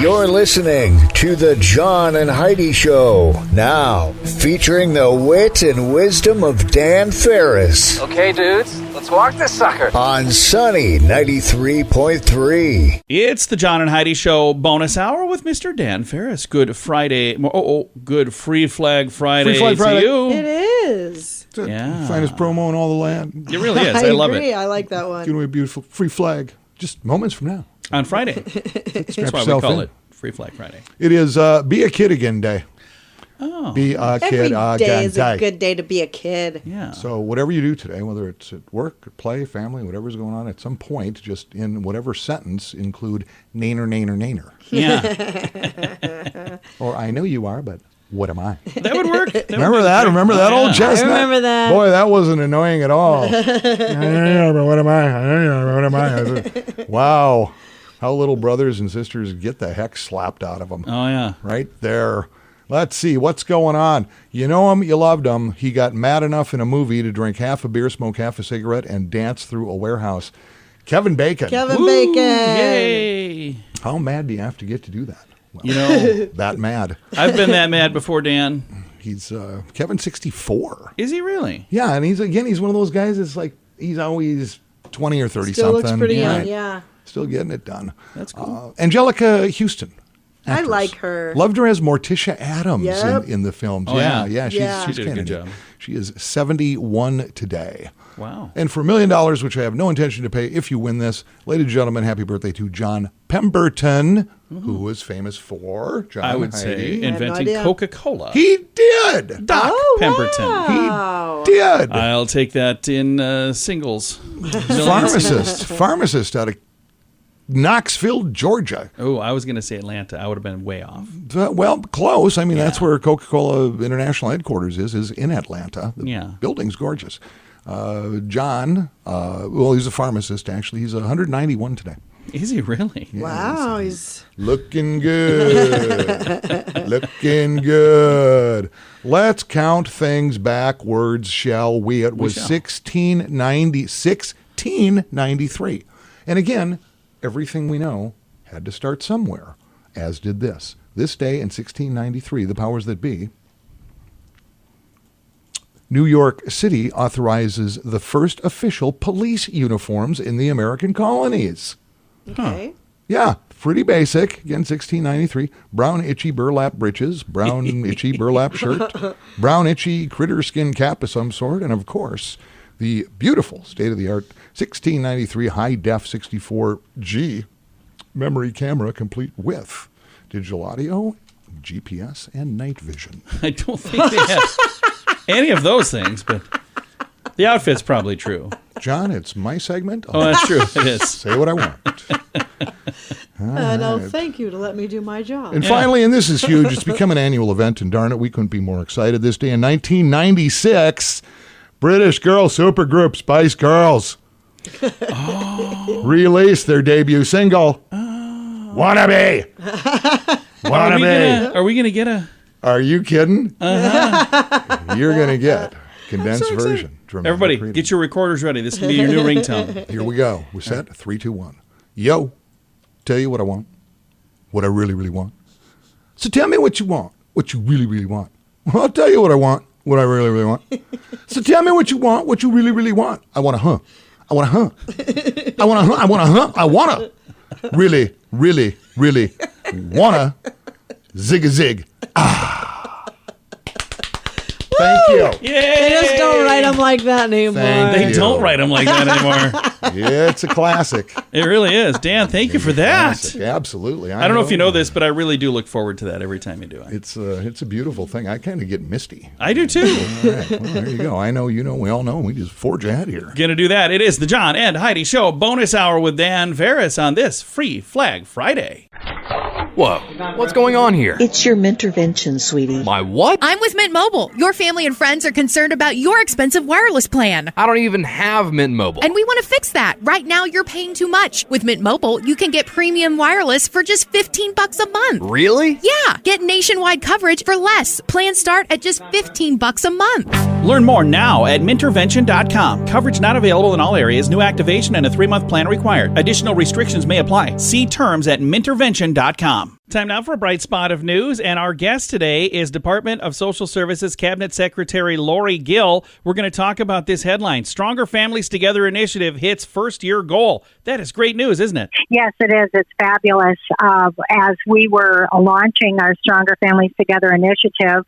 You're listening to the John and Heidi Show. Now, featuring the wit and wisdom of Dan Ferris. Okay, dudes, let's walk this sucker. On Sunny 93.3. It's the John and Heidi Show bonus hour with Mr. Dan Ferris. Good Friday. Good Free Flag Friday, Free Flag Friday. to you. It is. It's the Yeah. finest promo in all the land. It really is. I I love agree. it. I like that one. Giving away a beautiful free flag just moments from now. On Friday. That's why we yourself call in. it Free Flag Friday. It is Be a Kid Again Day. Oh. Be a Every kid day again is a good day to be a kid. Yeah. So whatever you do today, whether it's at work, play, family, whatever's going on, at some point, just in whatever sentence, include naner, naner, naner. Yeah. Or I know you are, but what am I? That would work. Remember that? Remember that old chestnut? I remember that. Boy, that wasn't annoying at all. What am I? What am I? Wow. How little brothers and sisters get the heck slapped out of them. Oh, yeah. Right there. Let's see. What's going on? You know him. You loved him. He got mad enough in a movie to drink half a beer, smoke half a cigarette, and dance through a warehouse. Kevin Bacon. Kevin Bacon. Yay. How mad do you have to get to do that? Well, You know, that mad. I've been that mad before, Dan. He's Kevin's 64. Is he really? Yeah, and he's one of those guys that's like, he's always 20 or 30 Still something. looks pretty young, Right. yeah. Still getting it done. That's cool. Angelica Houston. I actress. like her. Loved her as Morticia Adams Yep. in the films. Oh, yeah. She's She did a good Kennedy. job. She is 71 today. Wow. And for $1 million, which I have no intention to pay if you win this, ladies and gentlemen, happy birthday to John Pemberton, who was famous for, John I would Heidi. say I have no inventing idea. Coca-Cola. He did. Doc Oh, Pemberton. wow. He did. I'll take that in singles. Pharmacist out of Knoxville, Georgia. Oh, I was going to say Atlanta. I would have been way off. Well, close. I mean, that's where Coca-Cola International Headquarters is in Atlanta. The Yeah. building's gorgeous. John, well, he's a pharmacist, actually. He's 191 today. Is he really? Wow, he's Looking good. Looking good. Let's count things backwards, shall we? It was shall. 1693. And again, everything we know had to start somewhere, as did this. This day in 1693, the powers that be, New York City authorizes the first official police uniforms in the American colonies. okay. Yeah, pretty basic. Again, 1693. Brown itchy burlap breeches, brown itchy burlap shirt, brown itchy critter skin cap of some sort, and of course, the beautiful state-of-the-art 1693 high-def 64G memory camera complete with digital audio, GPS, and night vision. I don't think they have any of those things, but the outfit's probably true. John, it's my segment. Oh, that's true. It is. Say what I want. No, thank you to let me do my job. And finally, and this is huge, it's become an annual event, and darn it, we couldn't be more excited. This day in 1996, British girl supergroup Spice Girls released their debut single, Wannabe. Wannabe. Are we gonna get a? Are you kidding? You're going to get condensed version. Dramatic Everybody, reading. get your recorders ready. This can be your new ringtone. Here we go. We're set. 3, 2, 1. Yo, tell you what I want. What I really, really want. So tell me what you want. What you really, really want. Well, I'll tell you what I want. What I really, really want. So tell me what you want. What you really, really want. I want a huh. I want a huh. I want a huh. I want a huh. I want to. Really, really, really wanna zig a zig. Thank you. They just don't write them like that anymore. Thank They you. don't write them like that anymore. It's a classic. It really is. Dan, thank you for that. Classic. Absolutely. I don't know if you know this, but I really do look forward to that every time you do it. It's a beautiful thing. I kind of get misty. I do too. All right. Well, there you go. I know, you know, we all know. We just forge ahead here. Gonna do that. It is the John and Heidi Show bonus hour with Dan Ferris on this Free Flag Friday. Whoa, what's going on here? It's your Mintervention, sweetie. My what? I'm with Mint Mobile. Your family and friends are concerned about your expensive wireless plan. I don't even have Mint Mobile. And we want to fix that. Right now, you're paying too much. With Mint Mobile, you can get premium wireless for just $15 a month. Really? Yeah, get nationwide coverage for less. Plans start at just $15 a month. Learn more now at mintervention.com. Coverage not available in all areas. New activation and a 3-month plan required. Additional restrictions may apply. See terms at mintervention.com. Time now for a bright spot of news, and our guest today is Department of Social Services Cabinet Secretary Laurie Gill. We're going to talk about this headline, Stronger Families Together Initiative hits first-year goal. That is great news, isn't it? Yes, it is. It's fabulous. As we were launching our Stronger Families Together initiative,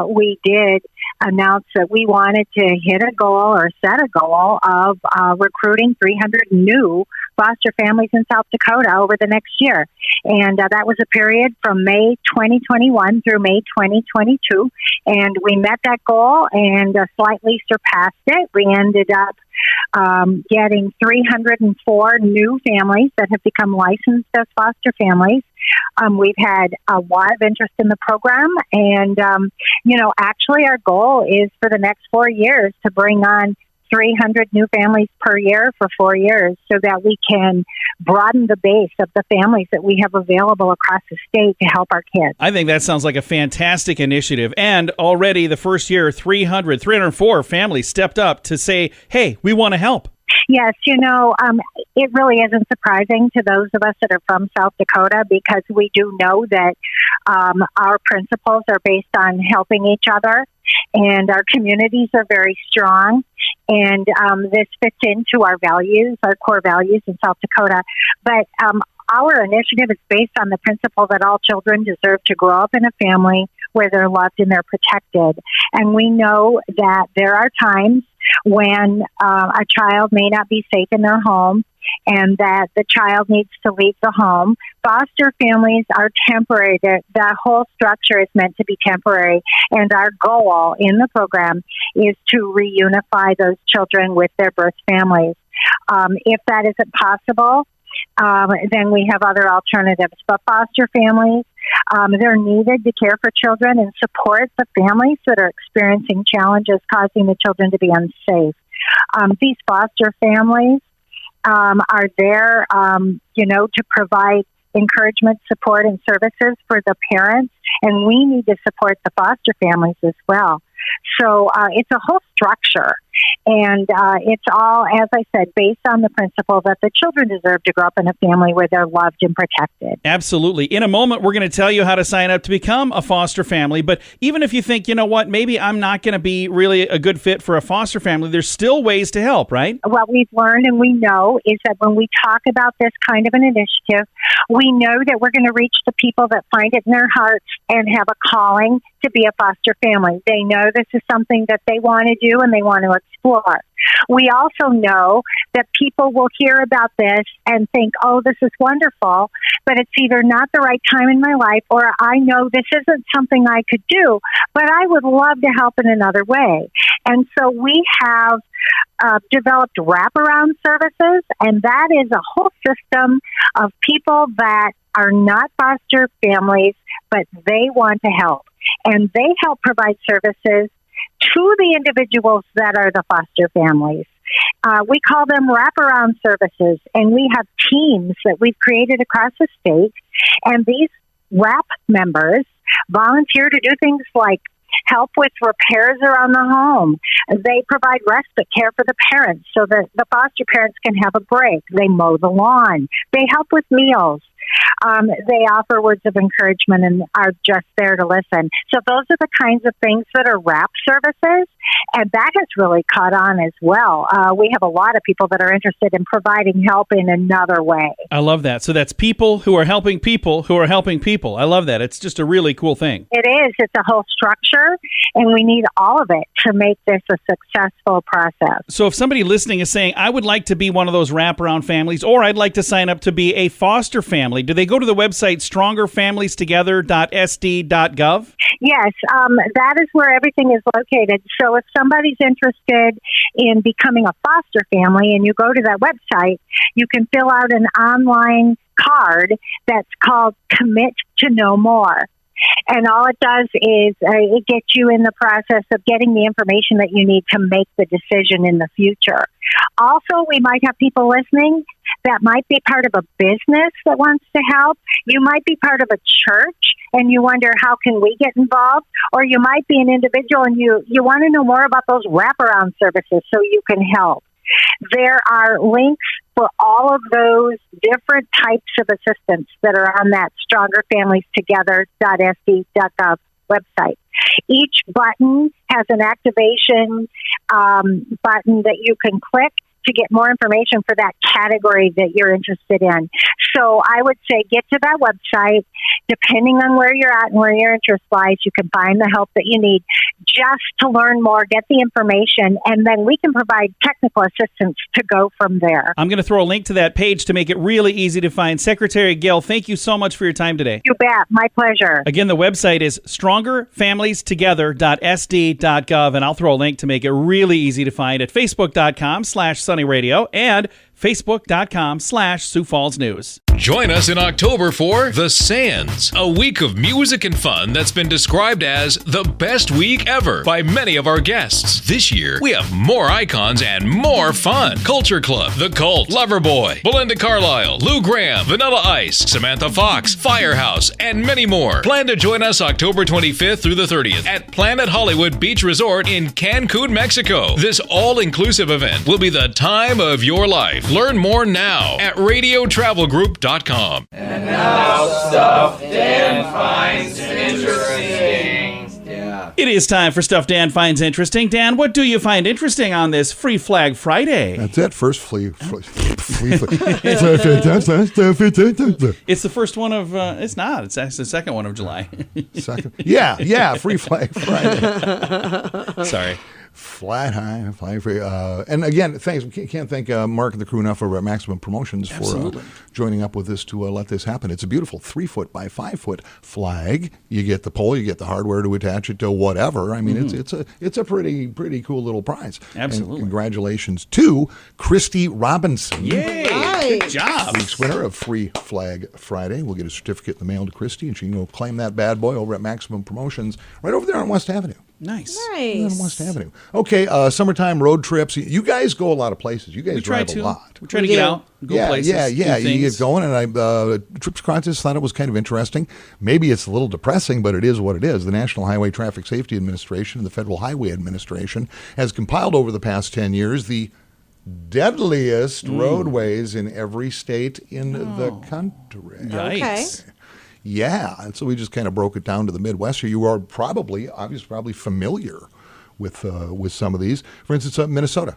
we did announce that we wanted to hit a goal or set a goal of recruiting 300 new foster families in South Dakota over the next year. And that was a period from May 2021 through May 2022. And we met that goal and slightly surpassed it. We ended up getting 304 new families that have become licensed as foster families. We've had a lot of interest in the program. And, actually our goal is for the next 4 years to bring on 300 new families per year for 4 years so that we can broaden the base of the families that we have available across the state to help our kids. I think that sounds like a fantastic initiative. And already the first year, 304 families stepped up to say, hey, we want to help. Yes, it really isn't surprising to those of us that are from South Dakota because we do know that our principles are based on helping each other and our communities are very strong. And this fits into our values, our core values in South Dakota. But our initiative is based on the principle that all children deserve to grow up in a family where they're loved and they're protected. And we know that there are times when a child may not be safe in their home and that the child needs to leave the home. Foster families are temporary. The whole structure is meant to be temporary. And our goal in the program is to reunify those children with their birth families. If that isn't possible, then we have other alternatives. But foster families, they're needed to care for children and support the families that are experiencing challenges causing the children to be unsafe. These foster families are there, to provide encouragement, support, and services for the parents, and we need to support the foster families as well. So it's a whole structure, and it's all, as I said, based on the principle that the children deserve to grow up in a family where they're loved and protected. Absolutely. In a moment, we're going to tell you how to sign up to become a foster family, but even if you think, maybe I'm not going to be really a good fit for a foster family, there's still ways to help, right? What we've learned and we know is that when we talk about this kind of an initiative, we know that we're going to reach the people that find it in their hearts and have a calling to be a foster family. They know this is something that they want to do and they want to explore. We also know that people will hear about this and think, oh, this is wonderful, but it's either not the right time in my life or I know this isn't something I could do, but I would love to help in another way. And so we have developed wraparound services, and that is a whole system of people that are not foster families, but they want to help. And they help provide services to the individuals that are the foster families. We call them wraparound services, and we have teams that we've created across the state. And these WRAP members volunteer to do things like help with repairs around the home. They provide respite care for the parents so that the foster parents can have a break. They mow the lawn. They help with meals. They offer words of encouragement and are just there to listen. So those are the kinds of things that are WRAP services, and that has really caught on as well. We have a lot of people that are interested in providing help in another way. I love that. So that's people who are helping people who are helping people. I love that. It's just a really cool thing. It is. It's a whole structure, and we need all of it to make this a successful process. So if somebody listening is saying, I would like to be one of those wraparound families, or I'd like to sign up to be a foster family, do they go to the website strongerfamiliestogether.sd.gov? Yes, that is where everything is located. So if somebody's interested in becoming a foster family and you go to that website, you can fill out an online card that's called Commit to Know More. And all it does is it gets you in the process of getting the information that you need to make the decision in the future. Also, we might have people listening that might be part of a business that wants to help. You might be part of a church and you wonder, how can we get involved? Or you might be an individual and you want to know more about those wraparound services so you can help. There are links for all of those different types of assistance that are on that strongerfamiliestogether.sd.gov website. Each button has an activation button that you can click to get more information for that category that you're interested in. So I would say get to that website. Depending on where you're at and where your interest lies, you can find the help that you need just to learn more, get the information, and then we can provide technical assistance to go from there. I'm going to throw a link to that page to make it really easy to find. Secretary Gill, thank you so much for your time today. You bet. My pleasure. Again, the website is strongerfamiliestogether.sd.gov, and I'll throw a link to make it really easy to find at facebook.com/sunnyradio and facebook.com/Sioux Falls News. Join us in October for The Sands, a week of music and fun that's been described as the best week ever by many of our guests. This year, we have more icons and more fun. Culture Club, The Cult, Loverboy, Belinda Carlisle, Lou Graham, Vanilla Ice, Samantha Fox, Firehouse, and many more. Plan to join us October 25th through the 30th at Planet Hollywood Beach Resort in Cancun, Mexico. This all-inclusive event will be the time of your life. Learn more now at radiotravelgroup.com. And now stuff Dan finds interesting. Yeah. It is time for Stuff Dan Finds Interesting. Dan, what do you find interesting on this Free Flag Friday? That's it. First flea. It's the first one of, it's not. It's actually the second one of July. Second? Yeah. Free Flag Friday. Sorry. Flat high, flying free. And again, thanks. We can't thank Mark and the crew enough over at Maximum Promotions for joining up with us to let this happen. It's a beautiful 3-foot by 5-foot flag. You get the pole, you get the hardware to attach it to whatever. I mean, it's a pretty cool little prize. Absolutely. And congratulations to Christy Robinson. Yay! Nice. Good job. Week's winner of Free Flag Friday. We'll get a certificate in the mail to Christy, and she can go claim that bad boy over at Maximum Promotions right over there on West Avenue. Nice. On West Avenue. Okay, summertime road trips. You guys go a lot of places. You guys drive a lot. We try to get out, go places. Yeah. You get going, and trips across this, thought it was kind of interesting. Maybe it's a little depressing, but it is what it is. The National Highway Traffic Safety Administration and the Federal Highway Administration has compiled over the past 10 years the deadliest roadways in every state in the country. Yikes. Okay. Yeah, and so we just kind of broke it down to the Midwest here. You are probably familiar with some of these. For instance, Minnesota.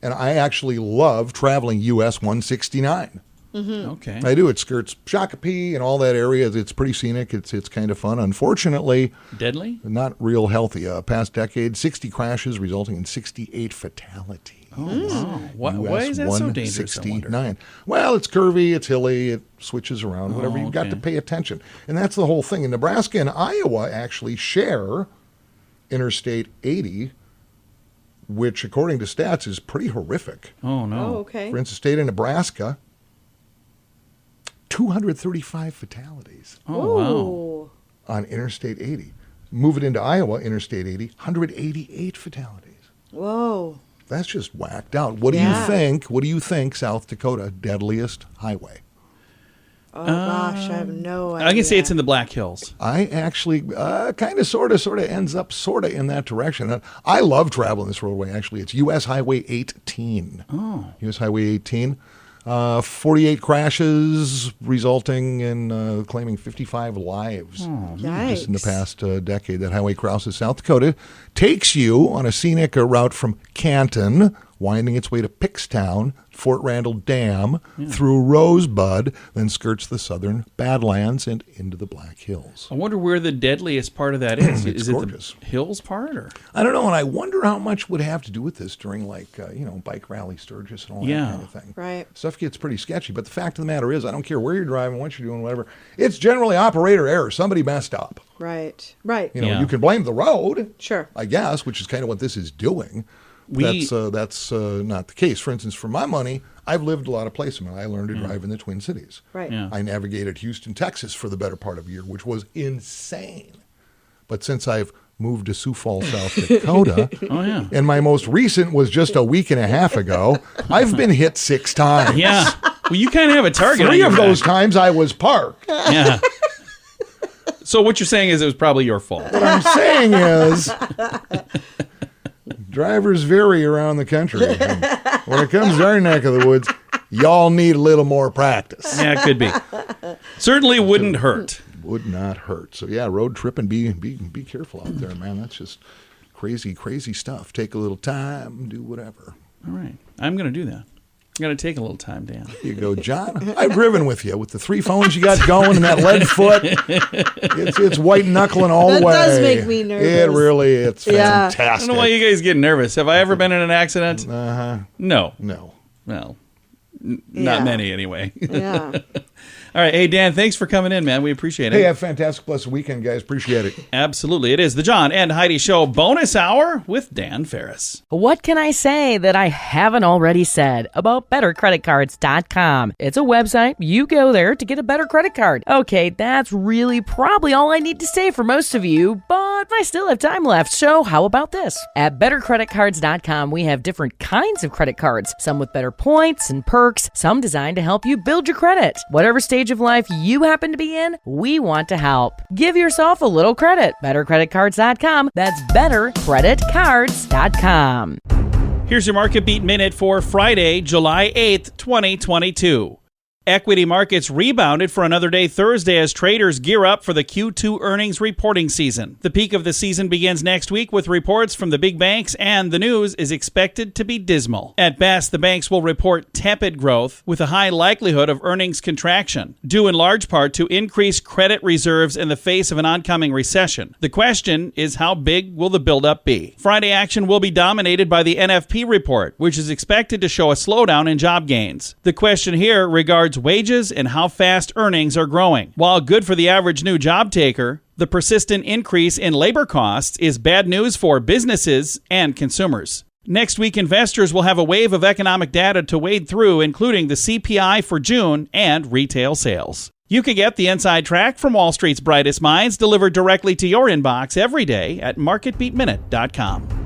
And I actually love traveling US 169. Okay. I do. It skirts Shakopee and all that area. It's pretty scenic. It's kind of fun. Unfortunately, Deadly? not real healthy. Past decade, 60 crashes resulting in 68 fatalities. Oh, wow. Why is that so dangerous? 169. Well, it's curvy, it's hilly, it switches around, whatever. You've got to pay attention. And that's the whole thing. And Nebraska and Iowa actually share Interstate 80, which, according to stats, is pretty horrific. Oh, no. Oh, okay. For instance, state of Nebraska, 235 fatalities. Oh, wow. On Interstate 80. Move it into Iowa, Interstate 80, 188 fatalities. Whoa. That's just whacked out. What do you think? What do you think, South Dakota, deadliest highway? Oh, gosh, I have no idea. I can say it's in the Black Hills. I actually kind of, sort of ends up sort of in that direction. I love traveling this roadway, actually. It's U.S. Highway 18. Oh. U.S. Highway 18. 48 crashes, resulting in claiming 55 lives. Just in the past decade. That highway crosses South Dakota, takes you on a scenic route from Canton, winding its way to Pickstown, Fort Randall Dam, through Rosebud, then skirts the southern Badlands and into the Black Hills. I wonder where the deadliest part of that is. It's is it gorgeous. The hills part? Or? I don't know, and I wonder how much would have to do with this during, Bike Rally Sturgis and all that kind of thing. Right. Stuff gets pretty sketchy, but the fact of the matter is, I don't care where you're driving, what you're doing, whatever, it's generally operator error. Somebody messed up. Right. You can blame the road, Sure. I guess, which is kind of what this is doing. That's not the case. For instance, for my money, I've lived a lot of places. I learned to drive in the Twin Cities. Right. Yeah. I navigated Houston, Texas for the better part of a year, which was insane. But since I've moved to Sioux Falls, South Dakota, Oh, yeah. and my most recent was just a week and a half ago, I've been hit 6 times. Yeah. Well, you kind of have a target. 3 on of your those back. times I was parked. Yeah. So what you're saying is it was probably your fault. What I'm saying is, drivers vary around the country. And when it comes to our neck of the woods, y'all need a little more practice. Yeah, it could be. Certainly wouldn't hurt. Would not hurt. So yeah, road trip and be careful out there, man. That's just crazy stuff. Take a little time, do whatever. All right. I'm going to do that. I'm going to take a little time, Dan. Here you go, John. I've driven with you with the 3 phones you got going and that lead foot. It's white knuckling all the way. That does make me nervous. It's fantastic. I don't know why you guys get nervous. Have I ever been in an accident? No. Well, not many anyway. Yeah. All right. Hey, Dan, thanks for coming in, man. We appreciate it. Hey, have a fantastic blessed weekend, guys. Appreciate it. Absolutely. It is the John and Heidi Show bonus hour with Dan Ferris. What can I say that I haven't already said about BetterCreditCards.com? It's a website. You go there to get a better credit card. Okay, that's really probably all I need to say for most of you, but I still have time left, so how about this? At BetterCreditCards.com, we have different kinds of credit cards, some with better points and perks, some designed to help you build your credit. Whatever stage of life you happen to be in, we want to help. Give yourself a little credit. BetterCreditCards.com. That's BetterCreditCards.com. Here's your Market Beat Minute for Friday, July 8th, 2022. Equity markets rebounded for another day Thursday as traders gear up for the Q2 earnings reporting season. The peak of the season begins next week with reports from the big banks, and the news is expected to be dismal. At best, the banks will report tepid growth with a high likelihood of earnings contraction, due in large part to increased credit reserves in the face of an oncoming recession. The question is, how big will the buildup be? Friday action will be dominated by the NFP report, which is expected to show a slowdown in job gains. The question here regards wages and how fast earnings are growing. While good for the average new job taker, the persistent increase in labor costs is bad news for businesses and consumers. Next week, investors will have a wave of economic data to wade through, including the CPI for June and retail sales. You can get the inside track from Wall Street's brightest minds delivered directly to your inbox every day at marketbeatminute.com.